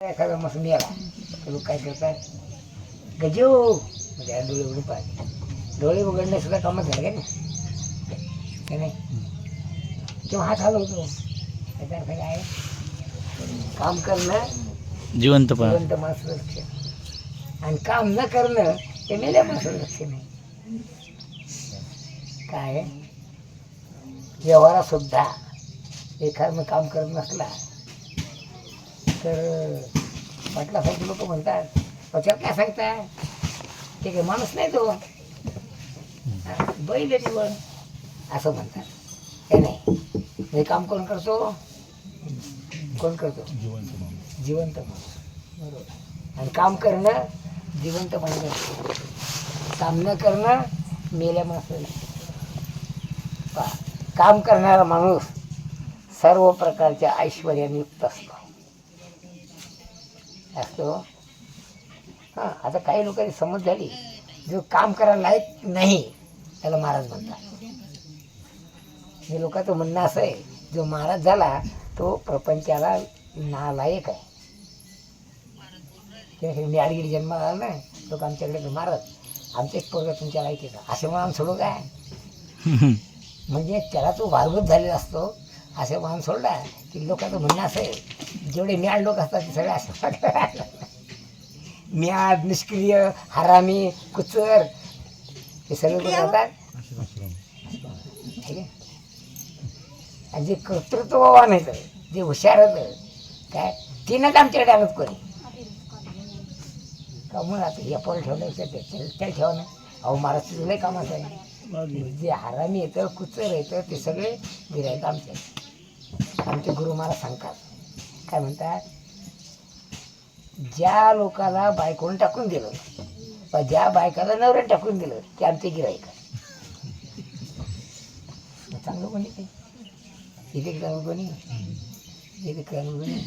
एखादा मस्त मिळाला तर लोक काय करतात, गजो म्हणजे डोळे उघडून पाहिजे. डोळे उघडणे सुद्धा कामच झालं का नाही, किंवा हात हलवतो. त्याचा अर्थ काय, काम करणं जिवंत माणसाचं लक्षण, आणि काम न करणं हे मेल्या माणसाचं लक्षण आहे. काय व्यवहारात सुद्धा एखादं काम करत नसला तर पाटलासारखे लोक म्हणतात, त्याच्यात काय सांगताय, ते काही माणूस नाही तो, बैल निवड असं म्हणतात. हे नाही, हे काम कोण करतो, कोण करतो, जिवंत माणूस. बरोबर. आणि काम करणं जिवंत माणूस, काम न करणं मेल्या माणसाला. काम करणारा माणूस सर्व प्रकारच्या ऐश्वर्याने युक्त असतो. हां, आता काही लोकांची समज झाली, जो काम करायला लायक नाही त्याला महाराज म्हणतात. हे लोकांचं म्हणणं असं आहे, जो महाराज झाला तो प्रपंचाला नालायक आहे. मी आडगिरी जन्माला आला ना, लोक आमच्याकडे महाराज आमचे एक पोरगा तुमच्या लायक आहे का, असे म्हणून सोडू काय. म्हणजे त्याला तो वारगत झालेला असतो, असे म्हणून सोडला की लोकांचं म्हणणं असं आहे, जेवढे म्याड लोक असतात ते सगळे असं म्याड, निष्क्रिय, हरामी, कुचर, हे सगळे लोक असतात. ठीक आहे. आणि जे कर्तृत्ववान आहेत, जे हुशार होतं काय, तिनंच आमच्याकडे आणत कोणी का म्हणून आता या पोरं ठेवलं त्याला ठेवा ना. अहो महाराज तुझं लय कामाचं आहे. जे हरामी येतं, कुचर येतं, ते सगळे गिरायचं आमचे गुरु महाराज सांगतात. काय म्हणतात, ज्या लोकाला बायकोनं टाकून दिलं, व ज्या बायकाला नवऱ्याने टाकून दिलं, ते आमचे गिरायक. चांगलं कोणी ते इथे चांगलं कोणी, इथे चांगलं कोणी.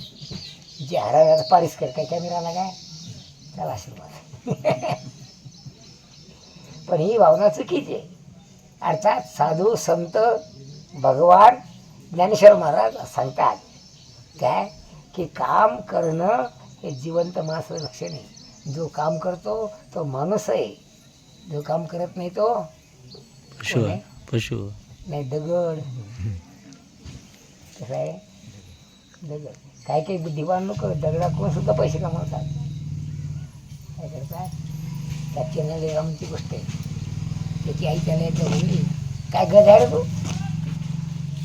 जे हराव्याला पारिस कर काय कॅमेराला काय त्याला आशीर्वाद. पण ही भावना चुकीची आहे. अर्थात साधू संत भगवान ज्ञानेश्वर महाराज सांगतात काय, की काम करणं हे जिवंत माणसाचं लक्षण आहे. जो काम करतो तो माणूस आहे, जो काम करत नाही तो पशु नाही, दगड. कसं आहे, दगड. काही काही बुद्धिवान लोक दगडाकडून सुद्धा पैसे कमावतात. काय करतात, त्या चेन्नईला रामची गोष्ट आहे. त्याची आई त्याला एकदा म्हणली, काय गद आहे रे तू.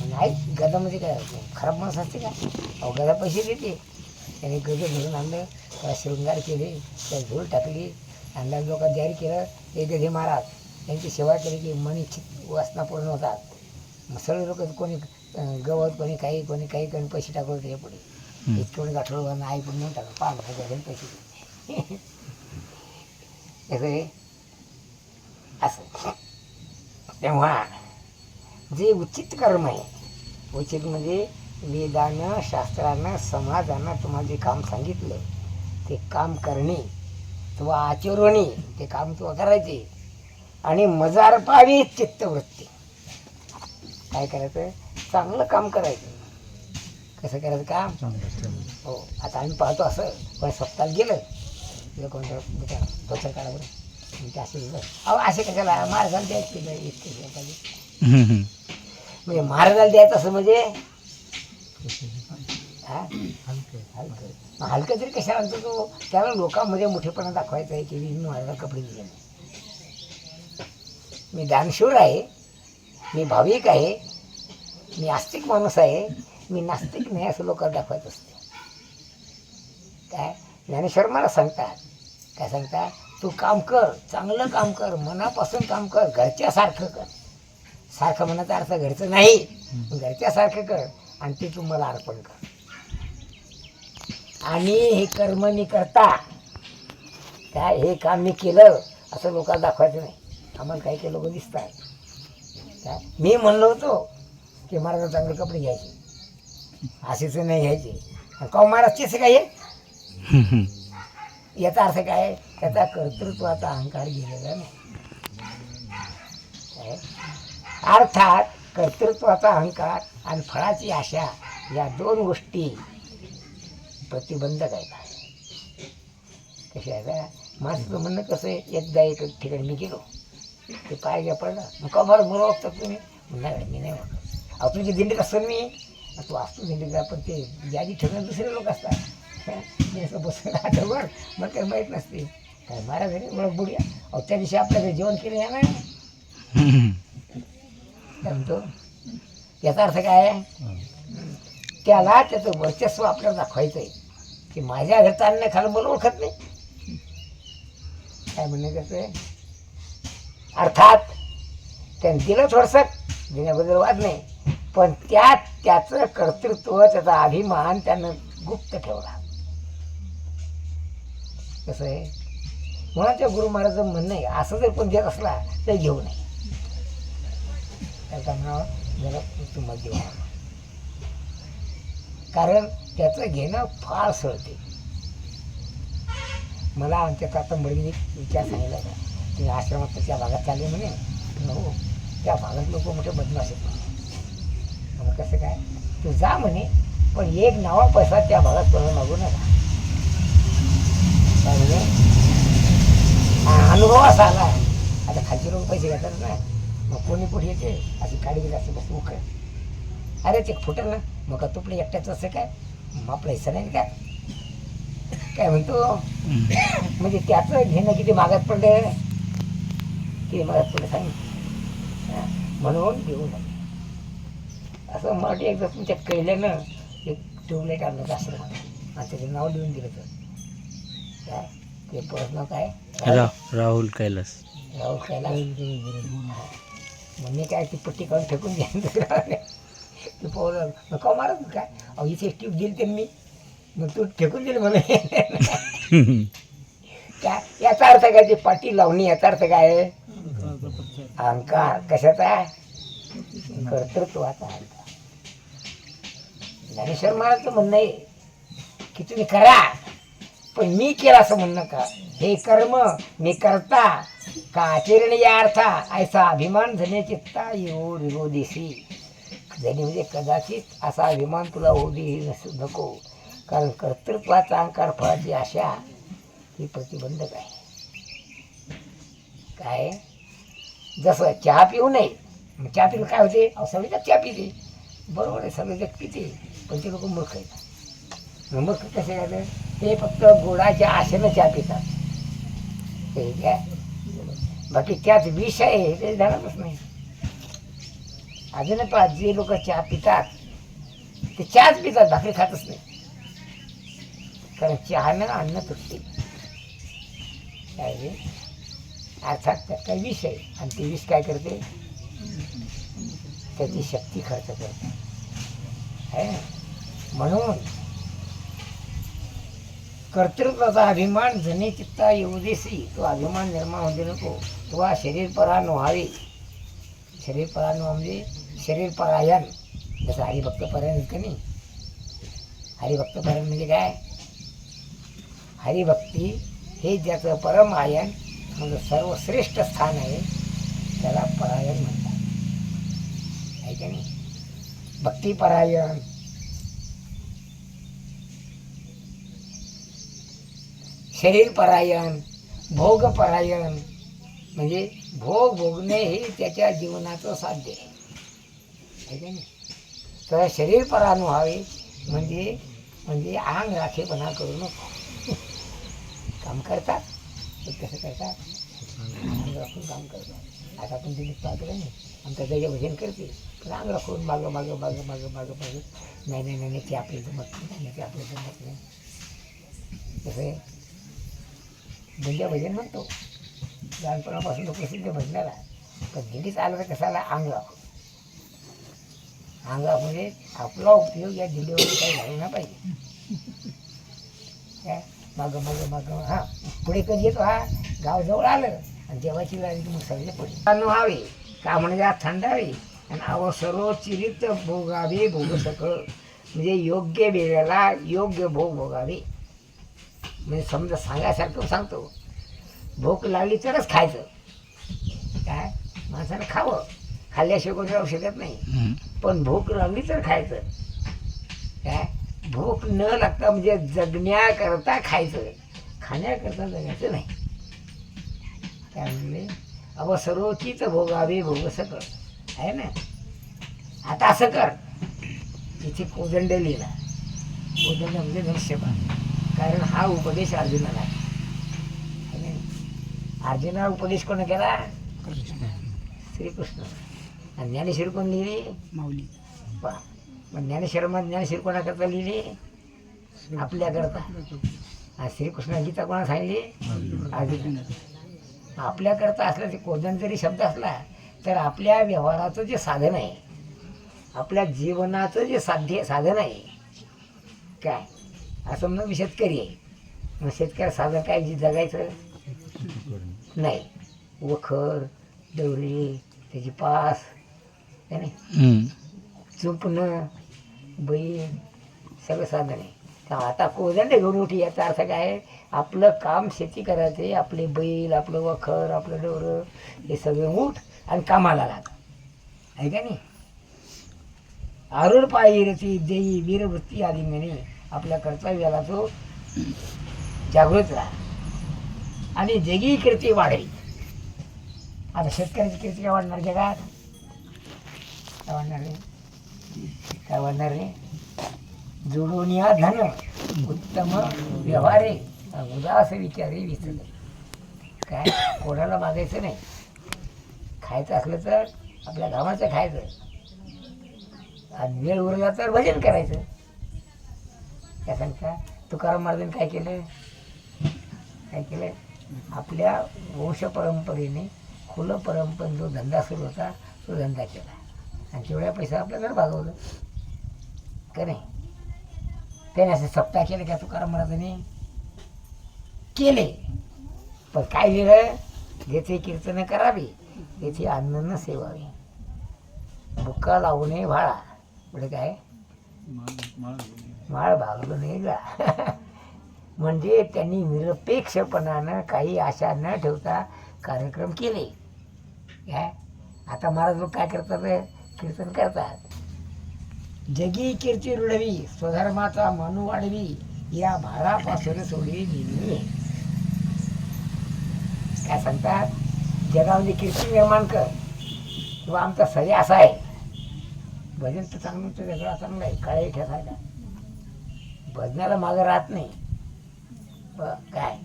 नाही, गदामध्ये काय खराब माणूस असते का. अहो गदा पैसे देते. त्याने गज धरून आणलं, त्याला शृंगार केले, त्याला झोल टाकली, आणल्या लोकांना जाहीर केलं, हे गधे महाराज त्यांची सेवा केली की मन इच्छित वासना पूर्ण होतात. मग सगळे लोक कोणी गवत, कोणी काही कोणी पैसे टाकत होते पुढे. इतके कोणी गाठवलं आई पण म्हणून टाकलं, पाच पैसे देते. असं तेव्हा जे उचित कर्म आहे, उचित म्हणजे वेदानं, शास्त्रानं, समाजानं तुम्हाला जे काम सांगितलं ते काम करणे किंवा आचरणे, ते काम तू करायचे. आणि मजार पावी चित्तवृत्ती, काय करायचं, चांगलं काम करायचं. कसं करायचं काम, हो. आता आम्ही पाहतो असं, पण सप्ताहात गेलं कोणत्या त्वचा काढा बरं, म्हणजे असे अहो असे कशाला महाराजाला द्यायचं पाहिजे. म्हणजे महाराजाला द्यायचं असं म्हणजे हलकं तरी कशाला आणतो तो, त्याला लोकांमध्ये मोठेपणा दाखवायचा आहे की मी महाराजाला कपडे दिले नाही. मी दानशूर आहे, मी भाविक आहे, मी आस्तिक माणूस आहे, मी नास्तिक नाही असं लोकांना दाखवायचं असते. काय ज्ञानेश्वर मला सांगतात, काय सांगतात, तू काम कर, चांगलं काम कर, मनापासून काम कर, घरच्यासारखं कर. सारखं मनाचा अर्थ घरचं नाही, घरच्यासारखं कर आणि ते तू मला अर्पण कर. आणि हे कर्म मी करता काय, हे काम मी केलं असं लोकांना दाखवायचं नाही. आम्हाला काही काही लोक दिसतात काय, मी म्हणलो होतो की महाराज चांगले कपडे घ्यायचे, असेच नाही घ्यायचे. का महाराज तेच काय, याचा अर्थ काय, त्याचा कर्तृत्वाचा अहंकार गेलेला नाही. अर्थात कर्तृत्वाचा अहंकार आणि फळाची आशा या दोन गोष्टी प्रतिबंधक आहेत. कसे आहे का माझं म्हणणं कसं आहे, एकदा एक ठिकाणी मी गेलो ते पाय घ्या पडला मग का मला बोला वागतात तुम्ही नाही मी नाही वाटत. अहो तुझी दिंडीत असतो मी तू असतो दिंडीत पण ते यादी ठिकाणी दुसरे लोक असतात मी असं बसून आठववर मग काही माहीत नसते काय महाराज घरी ओळख बुडूया. अहो त्या दिवशी आपल्याकडे जेवण केलं या नाही काय म्हणतो याचा अर्थ काय आहे त्याला त्याचं वर्चस्व आपल्याला दाखवायचं आहे की माझ्या घरचं अन्न खायला मला ओळखत नाही. काय म्हणणं कसं आहे अर्थात त्याने दिलं थोडंसं देण्याबद्दल वाद नाही पण त्याचं कर्तृत्व त्याचा अभिमान त्यानं गुप्त ठेवला. कसं आहे म्हणून त्या गुरु महाराजांचं म्हणणं आहे असं जर कोण देत असला तर घेऊ नये त्याचं नाव जरा तुम्हाला घेऊ कारण त्याचं घेणं फार सळते. मला आमच्या कातंबडीने विचार सांगितला का तुम्ही आश्रमात त्या भागात चालले म्हणे हो त्या भागात लोक मोठे बदमाश आहेत मग कसं काय तू जा म्हणे पण एक नावा पैसा त्या भागात कोणाला मागू नका. काय म्हणे अनुभव असा आला आता खालचे लोक पैसे घेतात ना मग कोणी पुढे येते अशी काळी गेली असं बस उखळ अरे ते फुटेल ना मग तुपलं एकट्याचं असं काय मग आपला हिस्सा नाही काय काय म्हणतो म्हणजे त्याचं घेणं किती मागात पडले किती मागात पडले सांग म्हणून घेऊ नये असं मराठी एकदा तुमच्या कैल्यानं एक ट्यूबलाईट आणलं होतं आश्रमात आणि त्याचं नाव लिहून दिलं तर काय ते परत नाव काय राहुल कैलास राहुल कैलास मग मी काय ती पट्टी काढून फेकून घ्यायचं ते पोरं नको मारत काय अहो इथे ट्यूब दिली त्यांनी मग तू फेकून दिली मला काय याचा अर्थ काय ते पाटी लावणी याचा अर्थ काय अहंकार कशाचा कर्तृत्वाचा अहंकार. ज्ञानेश्वर महाराजचं म्हणणं आहे की तुम्ही करा पण मी केलं असं म्हणणं का हे कर्म मी करता का आचरण या अर्था ऐसा अभिमान झने चित्ता येऊ विरोधीशी जणी म्हणजे कदाचित असा अभिमान तुला होऊ दे नको कारण कर्तृत्वाचा अहंकार फळाची आशा ही प्रतिबंधक आहे. काय जसं चहा पिऊ नये मग चहा पिऊन काय होते अहो सगळे जग चहा पिते बरोबर आहे सगळे जग पिते पण ते लोक मूर्ख आहेत. मूर्ख कसे झालं ते फक्त गोडाच्या आशेनं चहा पितात ते काय बाकी त्याच विष आहे ते जाणतच नाही. अजून पण जे लोक चहा पितात ते चहाच पितात भाकरी खातच नाही कारण चहानं अन्न तुटते काय रे अर्थात त्यात काही विष आहे आणि ते विष काय करते त्याची शक्ती खर्च करते आहे म्हणून कर्तृत्वाचा अभिमान जने चित्ता येऊ देसी तो अभिमान निर्माण होऊ दे नको तो हा शरीर परा व्हावे. शरीर परा म्हणजे शरीर परायण जसं हरिभक्त परायण का नाही. हरिभक्त परायण म्हणजे काय हरिभक्ती हे ज्याचं परम आयन म्हणजे सर्वश्रेष्ठ स्थान आहे त्याला परायण म्हणतात आहे का नाही. भक्तिपरायण शरीरपरायण भोगपरायण म्हणजे भोग भोगणे हे त्याच्या जीवनाचं साध्य आहे का नाही. तर शरीरपरायण व्हावे म्हणजे अंग राखेपणा करू नको. काम करतात ते कसं करतात अंग राखून काम करतात. आता आपण दिल्लीत पाहतो नाही आमच्या दैव भजन करते पण अंग राखून मागं मागं मागं मागं मागं मागं नाही ते आपले जमत नाही ते आपले जमत नाही. कसं आहे दिंड्या भजन म्हणतो लहानपणापासून तो प्रसिद्ध भजनाला पण दिंडीत आलं तर कसाला अंग राखून म्हणजे आपला उपयोग या दिल्लीवर काही झाला ना पाहिजे काय मागं मागं मागं हां पुढे कधी येतो हा गाव जवळ आलं आणि जेव्हाची लागली की मग सगळे पुढे व्हावे का म्हणजे थंडावे आणि अवसरो चिरित भोगावे भोग सकळ म्हणजे योग्य वेळेला योग्य भोग भोगावे. म्हणजे समजा सांगायसारखं सांगतो भूक लागली तरच खायचं काय माणसानं खावं खाल्ल्याशिवाय कोणी राहू शकत नाही पण भूक लागली तर खायचं काय भूक न लागता म्हणजे जगण्याकरता खायचं खाण्याकरता जगायचं नाही. काय म्हणले, अव सर्वचीच भोगावे भोग सकळ आहे ना. आता असं कर, इथे कोदंड लिहिला. कोदंड म्हणजे धनुष्यबाण, कारण हा उपदेश अर्जुनाला आहे. है ना? अर्जुनाला उपदेश कोण केला? श्रीकृष्ण. आणि ज्ञानेश्वर कोण लिहिली? माऊली. मग ज्ञानेश्वर कोणाकरता लिहिली? आपल्याकरता. आणि श्रीकृष्ण गीता कोणा सांगितली? अर्जुन. आपल्याकरता असलं ते कोदंड जरी शब्द असला तर आपल्या व्यवहाराचं जे साधन आहे, आपल्या जीवनाचं जे साधन आहे काय, असं म्हणून शेतकरी आहे. मग शेतकरी साधन काय, जे जगायचं नाही, वखर, डवरी, त्याची पास, है नाही, चुपणं, बैल, सगळं साधन आहे. तर आता कोदंड घेऊन उठी, याचा अर्थ काय, आपलं काम शेती करायचे, आपले बैल, आपलं वखर, आपलं डवरं, हे सगळं उठ आणि कामाला लाग, आहे का नाही. आरूढ पायी रती देई वीरवृत्ती आदी म्हणे, आपल्या कर्तव्याला तो जागृत राहा आणि जगी कीर्ती वाढेल. आता शेतकऱ्याची कीर्ती काय वाढणार जगात? काय वाढणार रे? काय वाढणार रे? जोडून या धन उत्तम व्यवहारे उदास विचारे विसरले. काय कोणाला मागायचं नाही, खायचं असलं तर आपल्या गावाचं खायचं, आणि वेळ उरला तर भजन करायचं. काय सांगता? तुकाराम महाराजांनी काय केलं? काय केलं? आपल्या वंश परंपरेने खुलं परंपरेने जो धंदा सुरू होता तो धंदा केला, आणि तेवढ्या पैसा आपल्याकडे भागवलं का नाही. त्याने असं सप्ताह केले का तुकाराम महाराजांनी? केले. पण काय लिहिलं? जेथे कीर्तन करावी तेथे अन्न न सेवावे, बुक्का लावू नये भाळा. म्हणजे काय? माळ भागलं नाही गा. म्हणजे त्यांनी निरपेक्षपणानं काही आशा न ठेवता कार्यक्रम केले. काय आता महाराज लोक काय करतात? कीर्तन करतात. जगी कीर्ती रुढवी स्वधर्माचा मनू वाढवी, या भारापासून सोडवी दिली. काय सांगतात? जगामध्ये कीर्ती निर्माण कर, किंवा आमचा सगळे असा आहे. भजन तर चांगलं, तर वेगळा चांगला आहे, काळे ठेसायला भजनाला मागं राहत नाही. काय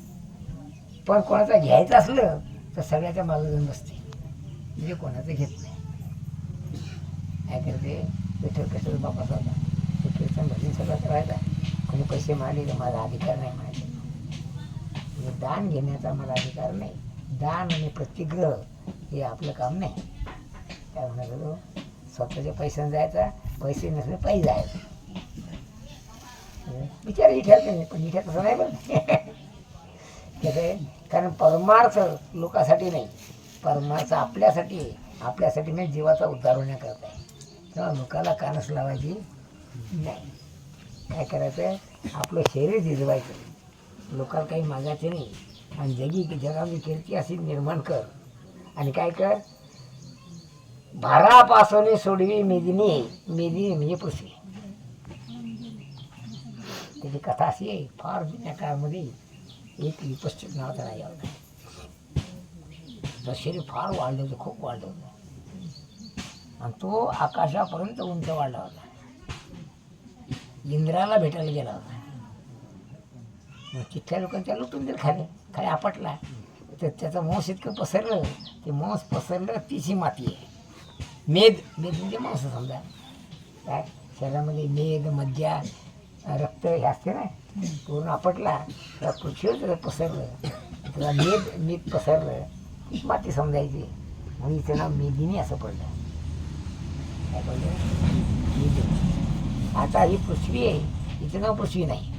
पण कोणाचं घ्यायचं असलं तर सगळ्याच्या मागं जाऊन बसते, म्हणजे कोणाचं घेत नाही. काय करते? विठ्ठल कसं बापास होता, ते कीर्तन भजन सगळं करायचा. कोणी पैसे मागले तर माझा अधिकार नाही म्हणायचे. म्हणजे दान घेण्याचा मला अधिकार नाही. दान आणि प्रतिग्रह हे आपलं काम नाही. काय म्हणायचं? स्वतःच्या पैशाने जायचा, पैसे नसले पायी जायचं. विचार इठ्यात नाही, पण इठ्यात तसं नाही. पण कसं आहे, कारण परमार्थ लोकांसाठी नाही, परमार्थ आपल्यासाठी आहे. आपल्यासाठी नाही, जीवाचा उद्धार होण्याकरता आहे. तेव्हा लोकाला कानस लावायची नाही. काय करायचं? आपलं शरीर झिजवायचं, लोकांना काही मागायचं नाही. आणि जगामध्ये कीर्ती अशी निर्माण कर. आणि काय कर? भारापासून सोडवी मेदिनी. मेदिनी म्हणजे पृथ्वी. त्याची कथा अशी आहे, फार जुन्या काळामध्ये एक विपश्चित नावाचा राजा होता. तर शरीर फार वाढलं होतं, खूप वाढलं होतं, आणि तो आकाशापर्यंत उंच वाढला होता. इंद्राला भेटायला गेला होता. मग तिथल्या लोकांनी त्या लुटून दिलं, खाली आपटला. तर त्याचं मांस इतकं पसरलं, ते मांस पसरलं, तिची माती आहे. मेद म्हणजे मांस समजा. काय शरीरामध्ये मेद, मज्जा, रक्त हे असते ना, पूर्ण आपटला तर पृथ्वीवर पसरलं, त्याला मेद पसरलं, तीच माती समजायची. म्हणून हिचं नाव मेदिनी असं पडलं. काय पडलं? मेदिनी. आता ही पृथ्वी आहे, हिचं नाव पृथ्वी नाही.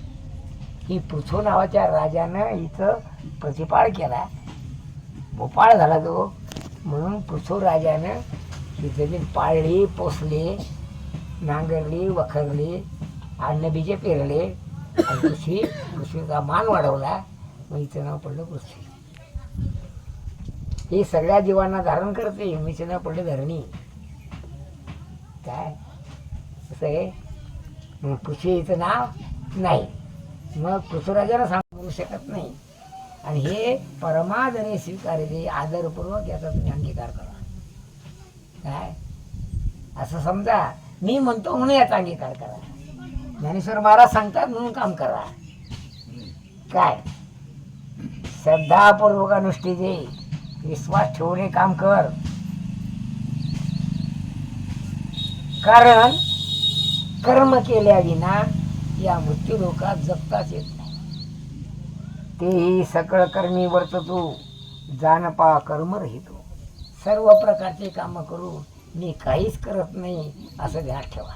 ही पृथ्वी नावाच्या राजानं हिचं प्रतिपाळ केला, भोपाळ झाला तो. म्हणून पृथ्वी राजानं ही जमीन पाळली, पोसली, नांगरली, वखरली, अन्नबीजे पेरले, आणि पृथ्वीचा मान वाढवला. मग हिचं नाव पडलं पृथ्वी. ही सगळ्या जीवांना धारण करते. हिचं नाव पडलं धरणी. काय कसं आहे? मग पृथ्वी हिचं नाव नाही. मग पृथ्वीराजाला सांगू शकत नाही आणि हे परमादरे स्वीकारायचे, आदरपूर्वक याचा तुम्ही अंगीकार करा. काय असं समजा मी म्हणतो म्हणून याचा अंगीकार करा. ज्ञानेश्वर महाराज सांगतात म्हणून काम करा. काय श्रद्धापूर्वक अनुष्ठी दे, विश्वास ठेवणे काम कर. कारण कर्म केल्याविना या मृत्यू लोकात जगताच येत नाही. तेही सकळ कर्मी वर्ततो, जानपा कर्म रहितो. सर्व प्रकारचे कामं करून मी काहीच करत नाही असं ध्यान ठेवा.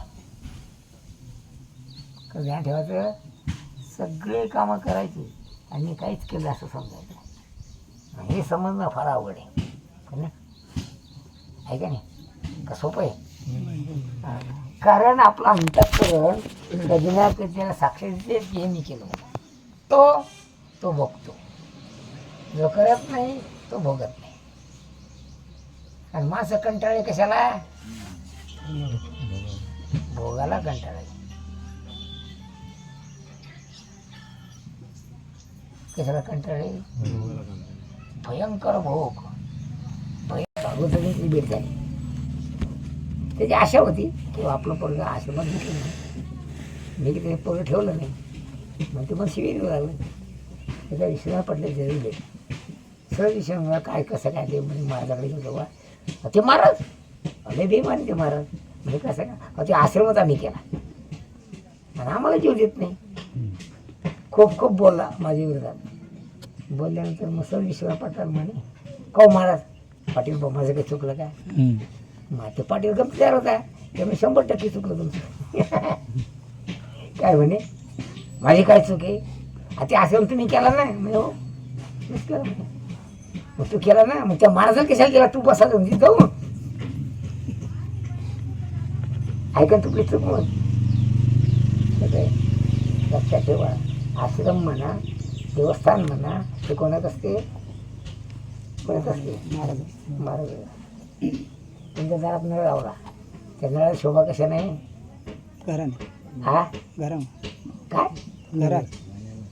ध्यान ठेवायचं, सगळे कामं करायची आणि मी काहीच केलं असं समजायचं. हे समजणं फार अवघड आहे ना, आहे का नाही? का सोपं आहे? कारण आपलं अंतःकरण कधी ना कधी त्याला साक्ष देते की हे मी केलं, तो भोगतो. जो करत नाही तो भोगत नाही. आणि माणसं कंटाळे कशाला? भोगाला कंटाळे. कशाला कंटाळे? भयंकर भोग. भयंकर भेट झाली. त्याची आशा होती की आपलं पोरगं आश्रमात घेतलं नाही, मी की त्याने पोरगं ठेवलं नाही, मग ते पण शिबिर लागलं. त्याचा विश्वास पडले जरी भेट सहज विषय मला काय कसं काय ते म्हणजे महाराजाकडे घेऊन जाऊ. ते महाराज अरे बेमान ते महाराज म्हणजे कसं का ते आश्रमच आम्ही केला आणि आम्हाला जीव देत नाही. खूप खूप बोलला माझ्या विरोधात. बोलल्यानंतर मग सहज विश्वास पडतात म्हणे का महाराज पाटील माझं काही चुकलं काय? मग ते पाटील गमती तयार होता, त्यामुळे 100% चुकलं तुमचं. काय म्हणे माझी काय चूक आहे? ते असं तुम्ही केला ना? म्हणजे हो मीच केलं. मग तू केला ना, मग त्या महाराजाला कशाला केला? तू बसा म्हणजे जाऊ ऐका तुपली चूक. मग लक्षात ठेवा, आश्रम म्हणा देवस्थान म्हणा ते कोणात असते? कोणात असते? महाराज. तुमच्या दारात नळ लावला, त्या नळाला शोभा कशा नाही? हा गरम काय घरात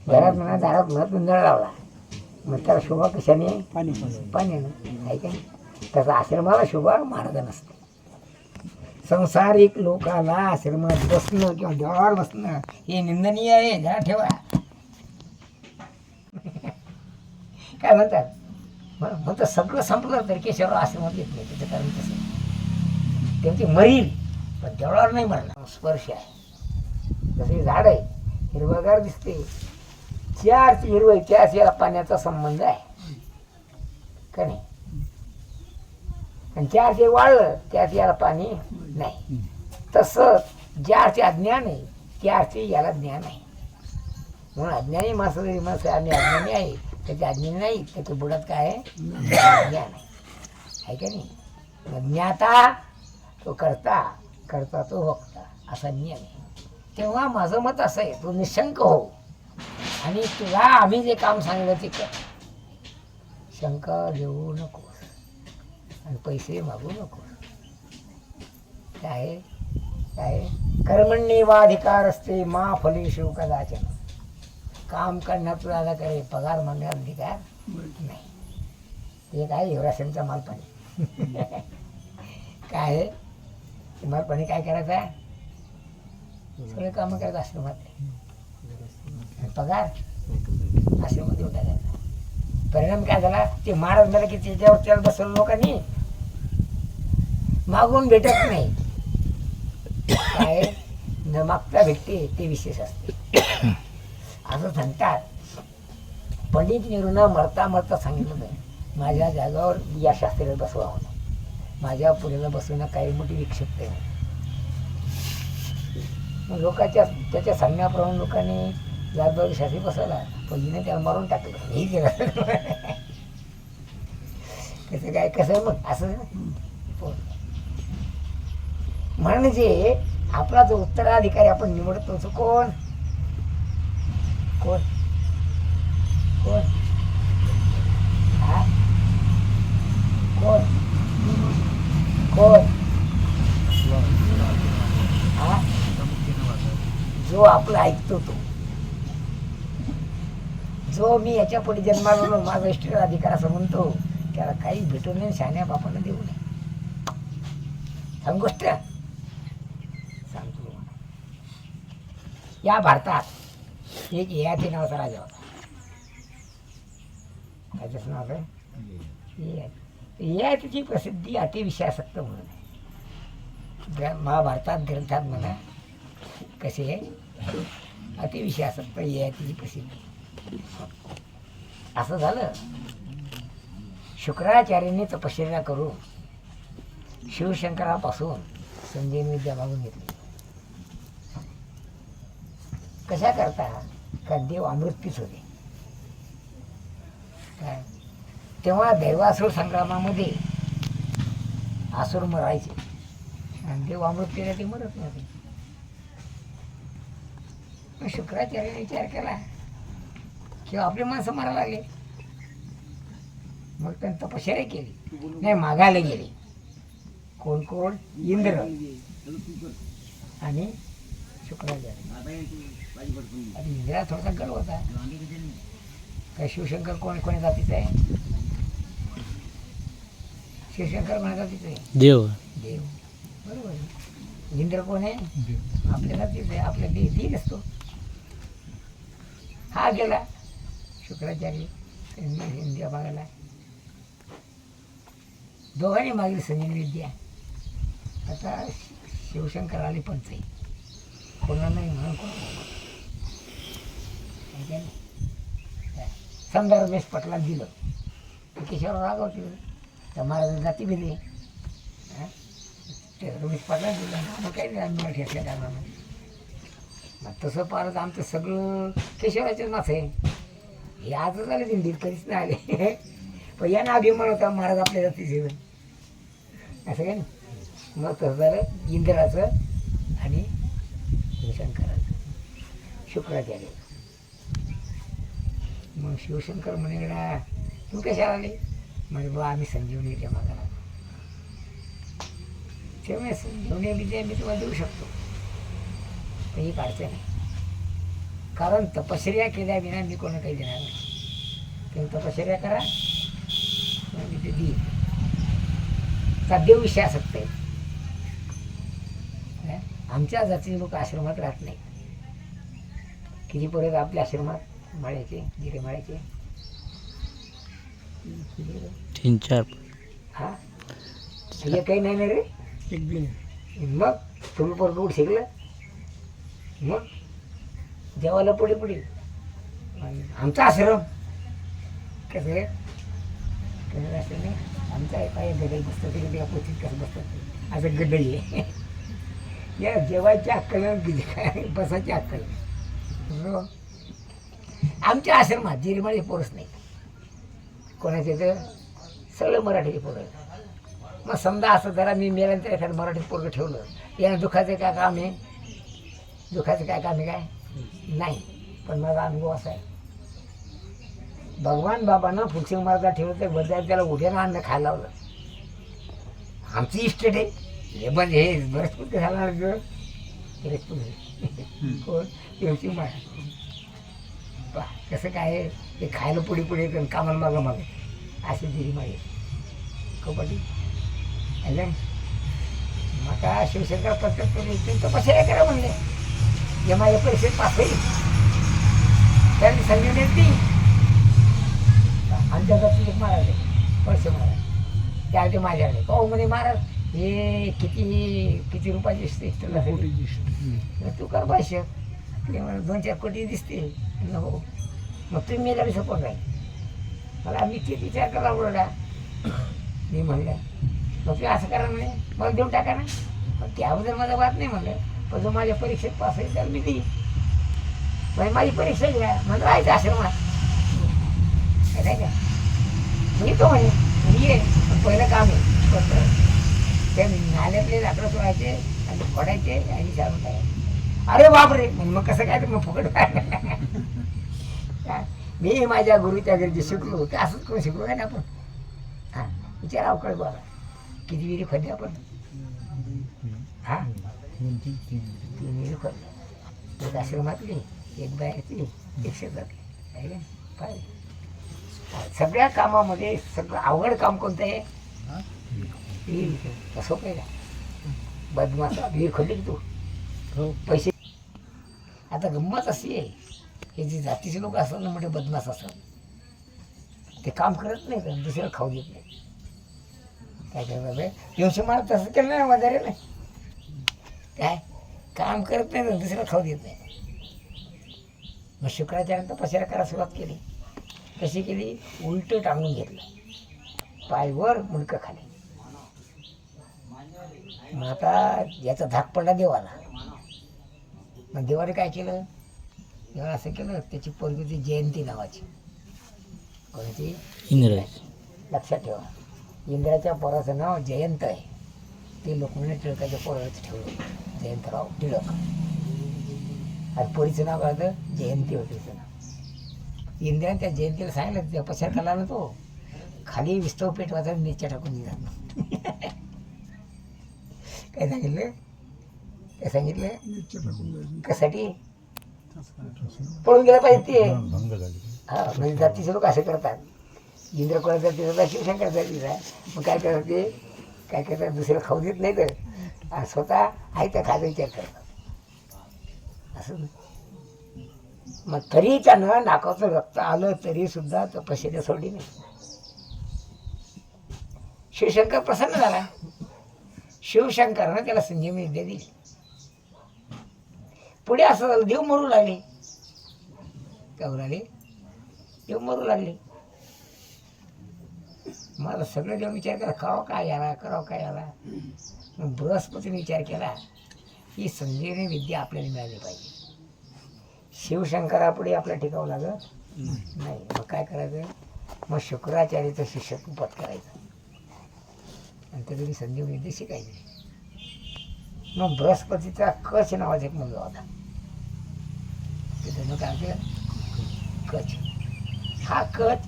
घरात म्हणा दारात म्हणा तू नळ लावला, मग त्याला शोभा कशाने? पाणी पाण्यानं. आहे का? त्याचा आश्रमाला शोभा महाराजा नसते. संसारिक लोकाला आश्रमात बसणं किंवा देवावर बसणं हे निंदनीय आहे. जरा ठेवा. काय म्हणतात? म्हणतं सगळं संपलं तरी केशवर आश्रमात येत नाही. त्याचं कारण कसं? त्यांची मरील पण देवळावर नाही मरणार. स्पर्श आहे. जसे झाड आहे हिरवगार दिसते, चारच हिरवं त्याच याला पाण्याचा संबंध आहे का नाही? आणि चारच वाळलं त्याच याला पाणी नाही. तसंच ज्याचे अज्ञान आहे त्याचे याला ज्ञान आहे. म्हणून अज्ञानी माणसं जरी माणसं आम्ही अज्ञानी आहे, त्याचे अज्ञानी नाही, त्याच्या बुडात काय आहे? ज्ञान आहे का नाही? ज्ञाता तो करता, करता तो भोगता, असा नियम आहे. तेव्हा माझं मत असं आहे, तू निशंक हो आणि तुला आम्ही जे काम सांगितलं ते कर. शंका घेऊ नकोस आणि पैसे मागू नकोस. काय काय कर्मण्येवाधिकार असते मा फलेषु कदाचन. काम करण्यात तुला काय पगार मागण्यात अधिकार नाही. ते काय युवराशांचा मालपाणी. काय आहे मालपाणी? काय करायचं आहे? सगळे कामं करायचं आश्रमात. पगार आश्रमात देऊन टाकायचा. परिणाम काय झाला? ते महाराज मला की त्याच्यावर त्याला बसवलं लोकांनी, मागून भेटत नाही. काय न मागता भेटते ते विशेष असते असं सांगतात. पंडित नेहरूंना मरता मरता सांगितलं नाही माझ्या जागावर या शास्त्रीला बसवा म्हणून. माझ्या पुढेला बसवणं काही मोठी विक्षिप्त आहे. मग लोकांच्या त्याच्या सांगण्याप्रमाणे लोकांनी जागेवर शास्त्री बसवला, पण हिने त्याला मारून टाकलं. हे केलं कसं काय? कसं मग असं म्हणजे आपला जो उत्तराधिकारी आपण निवडतो तो कोण? कोण कोण हा कोण कोण हा? जो आपलं ऐकतो तो, जो जो मी याच्या पुढे जन्मालो माझा इष्ट अधिकार असं म्हणतो त्याला काही भेटू नये, शहाण्या बापानं देऊ नये. सांग गोष्ट सांगतो तुम्हाला. या भारतात एक ययाती नावाचा राजा होता. त्याचं नाव काय? ययातीची प्रसिद्धी अतिविषयासक्त म्हणून आहे. महाभारतात ग्रंथात म्हणा कसे आहे अतिविषयासक्त ययातीची प्रसिद्धी. असं झालं, शुक्राचार्यांनी तपश्चर्या करून शिवशंकरापासून संजीवनी विद्या मागून घेतली. कशा करता का देव अमृतीच होते. काय तेव्हा दैवासुर संग्रामामध्ये आसुर मरायचे आणि देव अमृत केला ते मरत नव्हते. मग शुक्राचार्याने विचार केला किंवा आपले माणसं मारायला लागले. मग त्यांनी तपश्चर्या केली, नाही मागायला गेले. कोण कोण? इंद्र आणि शुक्राचार्य. आणि इंद्रा थोडासा गर्व होता. काय शिवशंकर कोणी जातीचा आहे? शिवशंकर कोणा जातीचा आहे? देव. देव, बरोबर आहे. इंद्र कोण आहे? आपल्या जातीचा आहे. आपल्या देही नसतो. हा गेला शुक्राचार्य इंद्रिया मागायला. दोघांनी मागली संजीवनी विद्या. आता शिवशंकर आले पंचाई कोणा नाही म्हणून कोण समजा रमेश पटला दिलं केशवराव रागवते तर महाराज जाती भेदे. ते रमेश पाटला दिलं मग काही नाही आम्ही मराठी असल्या कारणानं. मग तसं पाहत आमचं सगळं केशवराचेच मास आहे. हे आजच आले दिंडीत कधीच नाही आले. पण यांना अभिमान होता महाराज आपल्या जातीचे असं काय ना. मग तसं झालं इंद्राचं आणि शिवशंकराचं शुक्राचार्य. मग शिवशंकर म्हणे गड्या तू कशा आले? म्हणजे बा आम्ही संजीवनी विद्या मागायला. तेव्हा संजीवनी विद्या मी तुम्हाला देऊ शकतो पण ही काढते नाही, कारण तपश्चर्या केल्याविना मी कोणा काही देणार नाही. तुम्ही तपश्चर्या करा मी ते देईन. का देव विषय असत आमच्या जातीचे लोक आश्रमात राहत नाही. किती पर्यंत आपल्या आश्रमात माळ्याचे जिरे माळ्याचे 3-4. हा हे काही नाही ना रे. एक बी मग तुम्ही परत उठ शिकलं. मग जेवायला पुढे पुढे आमचा आश्रम कसं आहे कसं असं नाही. आमचा काय गडई बसतं तिकडे पोतीत कसं बसतात असं गड्डई आहे. या जेवायची अक्कल काय बसायची अक्कल. आमच्या आश्रमात जिरीमाळी पोरच नाही कोणाचे तर सगळं मराठीचे पोरं. मग समजा असं जरा मी मेल्यानंतर एखादं मराठी पोरगं ठेवलं यानं दुखाचं काय काम आहे? दुखाचं काय काम आहे काय नाही. पण माझा अनुभव असा आहे भगवान बाबांना फुलसिंग महाराजा ठेवलं तर बजाय त्याला उद्यानं अन्न खायला लावलं. आमची इस्टेट आहे हे बंद हे बरेच पुढे झाला बरेच पुढे कोण फुलसिंग महाराज कसं काय आहे ते खायला पुढे पुढे कामाला मागं मागं असे दिली मागे कबड्डी आले. मग आता शिवशंकर पत्रक तपश्चर्या करा म्हणले. हे माझ्या परीक्षेत पास होईल त्यांनी संजीवनी ती आमच्या जाती एक महाराज आहे पळसे महाराज. त्या ते माझ्याकडे हो म्हणे महाराज हे किती रुपयाची दिसते तू कर पैसे ते मला 2-4 कोटी दिसते. हो मग तुम्ही मेला सपोर्ट राहील मला मी ते विचार करायला उडवला. मी म्हणलं मग तुम्ही असं करा म्हणे मला देऊन टाका ना. पण त्याबद्दल माझा वाद नाही म्हणलं. पण जो माझ्या परीक्षेत पास होईल त्याला मी देईन. म्हणजे माझी परीक्षा घ्या म्हणजे राहायचं आश्रमात काय का मी तो म्हणे ये पहिलं काम आहे फक्त त्या नाल्यातले लाकडं सोडायचे आणि फोडायचे आणि चालून टाकायचे. अरे बापरे म्हणजे मग कसं काय तर मग फुकट काय मी माझ्या गुरुच्या घरी जे शिकलो ते असंच करून शिकलो काय ना आपण. हां विचार अवकाळ बघा किती विहिरी खोदली आपण. हां 3 विहिरी खोदली. एक आश्रमातली एक बाहेरची एक शेतातली आहे का. पाहिजे सगळ्या कामामध्ये सगळं अवघड काम कोणतं आहे? विहीर असो काय बदमाशा विहीर खोदली की तू पैसे. आता गंमत अशी आहे हे जे जातीचे लोक असतात ना म्हणजे बदमाश असतात ते काम करत नाही तर दुसऱ्याला खाऊ देत नाही. काय करतात दिवशी मला तसं केलं नाही वगैरे नाही काय काम करत नाही तर दुसऱ्याला खाऊ देत नाही. मग शुक्राचार्यानं तपस्या करायला सुरुवात केली. कशी केली? उलट टांगून घेतलं पाय वर मुंडकं खाली. मग आता याचा धाक पडला देवाला. मग देवाने काय केलं? देवाला असं केलं त्याची पोरगी होती जयंती नावाची. कोणाची? इंद्र. लक्षात ठेवा इंद्राच्या पोराचं नाव जयंत आहे. ते लोकमान्य टिळकाच्या पोराचं ठेवलं जयंतराव टिळक. आणि पोरीचं नाव काय होतं? जयंती होती तिचं नाव. इंद्राने त्या जयंतीला सांगितलं त्या पश्चात खाला ना तो खाली विस्तव पेट वाचा नीच्या टाकून दिला. काय सांगितलं? काय सांगितलं? कशासाठी? पळून गेला पाहिजे ते. हा म्हणजे जातीचे लोक असे करतात. इंद्र कोणा जातीचा होता? शिवशंकर जातीचा. मग काय करतात ते? काय करतात दुसऱ्याला खाऊ देत नाही तर स्वतः आहे त्या खायचा विचार करतात असं. मग तरी त्यानं नाकाचं रक्त आलं तरी सुद्धा तपश्चर्या सोडली नाही. शिवशंकर प्रसन्न झाला. शिवशंकरानं त्याला संजीवनी विद्या दिली. पुढे असं झालं देव मरू लागले. काय होऊ लागले? देव मरू लागले. मला सगळं देव विचार केला करावं काय याला करावं काय याला. मग बृहस्पतीने विचार केला ही संजीवनी विद्या आपल्याला मिळाली पाहिजे. शिवशंकरापुढे आपल्याला टिकावं लागत नाही. मग काय करायचं? मग शुक्राचार्याचं शिष्यत्व पद करायचं आणि त्यातून संजीवनी विद्या शिकायची. मग बृहस्पतीचा कच नावाचा एक मुलगा होता. त्यानं काय केलं? कच. हा कच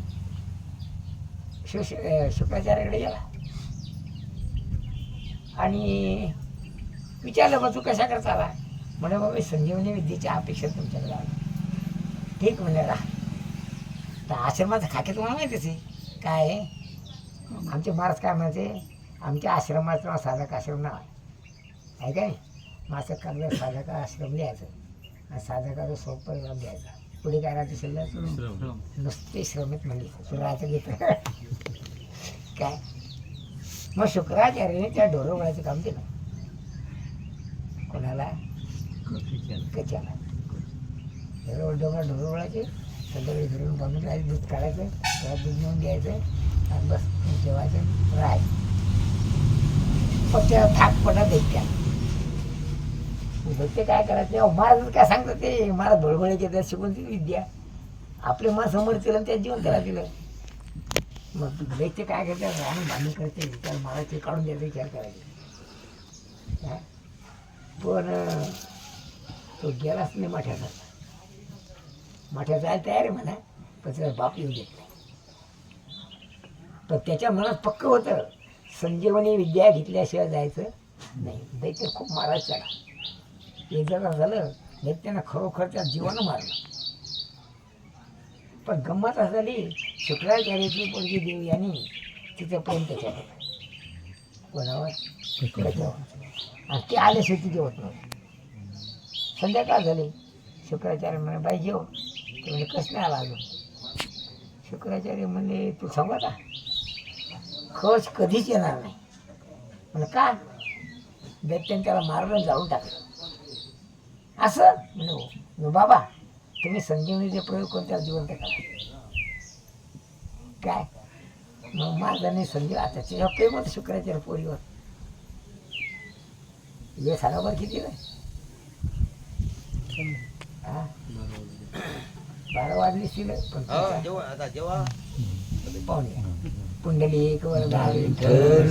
शुक्राचार्याकडे गेला आणि विचारलं मग तू कशा करता आला? म्हणे मग मी संजीवनी विद्येच्या अपेक्षा तुमच्याकडे आलो. ठीक म्हणे राहा. तर आश्रमाचं खाके तुम्हाला माहितीच आहे काय आहे? आमचे महाराज काय म्हणायचे? आमच्या आश्रमाचं नाव साधक आश्रम नाव आहे काय? माझं कागद साधका आश्रम लिहायचं आणि साधकाचं सोपं नाव लिहायचं. पुढे काय राहते शिल्लक? नुसते श्रमित म्हणले तुला राहायचं घेतं काय. मग शुक्राचार्याने त्या ढोरवळाचं काम केलं. कोणाला? कच्याला. ढोरवळाचे संध्याकाळी धरून बांधून राहायचं. दूध काढायचं त्याला दूध नेऊन द्यायचं आणि बस जेवायचं राहायचं. पण त्या थाक पडा दैत्या. दैत्य काय करायचं? महाराज काय सांगतात ते? महाराज बळबळे त्या शिकून ती विद्या आपले मा समोर केलं त्या जीवन त्याला दिलं. मग दैत्य काय करतात? आणि बांधून करते त्याला महाराज काढून द्यायचा विचार करायचे. पण तो गेलाच नाही माठ्याचा. माठ्या जायला तयार आहे म्हणा पण त्याचा बाप येऊ देत नाही. पण त्याच्या मनात पक्क होतं संजीवनी विद्या घेतल्याशिवाय जायचं नाही. दैत्य खूप मारायचं त्याला. एक जरा झालं दैत्यानं खरोखर त्या जीवानं मारलं. पण गंमत असं झाली शुक्राचार्याची पोरगी देव यांनी तिचं प्रेम त्याच्यावर कोणावर आणि ते आल्याशिवाय तिथे होत नव्हतं. संध्याकाळ झाली. शुक्राचार्य म्हणे बाई जेव. ते म्हणजे कसं नाही आला अजून. शुक्राचार्य म्हणले तू सांगू का खच कधीच येणार नाही. म्हणजे का? दैत्याने त्याला मारलं जाळून टाकलं असं म्हणजे हो बाबा तुम्ही संजीवनीचे प्रयोग करून त्याला जिवंत करा काय. मग महाराजांनी संजीव आता त्याच्या प्रेम होतं शुक्राचार्य पोरीवर. वेळ सांगा बरं किती नाही? 12 वाजली असतील पण पाहुणे पुंडलिक वरदा विठ्ठल